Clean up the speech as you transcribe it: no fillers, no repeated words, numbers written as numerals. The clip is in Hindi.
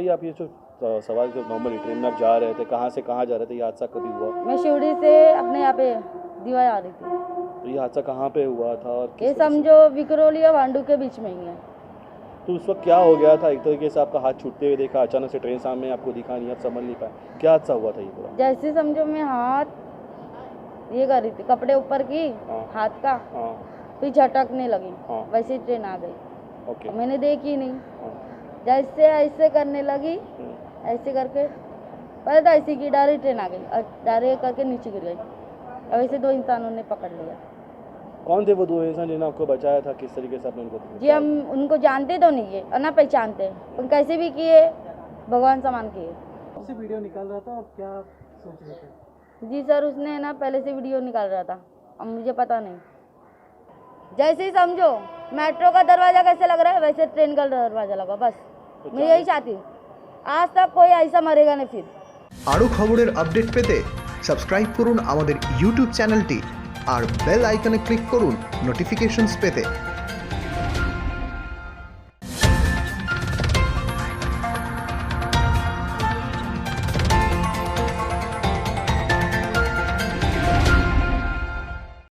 बताइए आप ये जो सवाल जो नॉर्मली ट्रेन में आप जा रहे थे, कहाँ से कहाँ जा रहे थे, ये हादसा कभी हुआ? मैं शिवड़ी से अपने यहाँ पे दीवा आ रही थी। तो ये हादसा कहाँ पे हुआ था और किस ये वजह से? समझो विकरोली और भांडू के बीच में ही है। तो उस वक्त क्या हो गया था? एक तरीके से आपका हाथ छूटते हुए देखा, अचानक से ट्रेन सामने आपको दिखा नहीं, आप समझ नहीं पाए, क्या हादसा हुआ था ये पूरा? जैसे समझो मैं हाथ ये कर रही थी, कपड़े ऊपर की हाँ। हाथ का, हाँ फिर झटकने लगी, हाँ। वैसे ट्रेन आ गई। ओके। मैंने देखी नहीं, हाँ। जैसे ऐसे करने लगी, ऐसे करके पहले तो ऐसे की डायरेक्ट ट्रेन आ गई और डायरेक्ट करके नीचे गिर गई और वैसे 2 इंसानों ने पकड़ लिया। कौन थे वो 2 इंसान जिन्होंने आपको बचाया था? किस तरीके से आपने उनको जी हम उनको जानते तो नहीं है और ना पहचानते, उन कैसे भी किए भगवान समान किए। से वीडियो निकाल रहा था और क्या सोच रहे थे? जी सर, उसने ना पहले से वीडियो निकाल रहा था, अब मुझे पता नहीं। जैसे ही समझो मेट्रो का दरवाजा कैसे लग रहा है वैसे ट्रेन का दरवाजा लगा, बस मैं यही चाहती हूँ। आज तक कोई ऐसा मरेगा नहीं फिर। আরও খবরের আপডেট পেতে সাবস্ক্রাইব করুন আমাদের ইউটিউব চ্যানেলটি আর বেল আইকনে ক্লিক করুন নোটিফিকেশনস পেতে।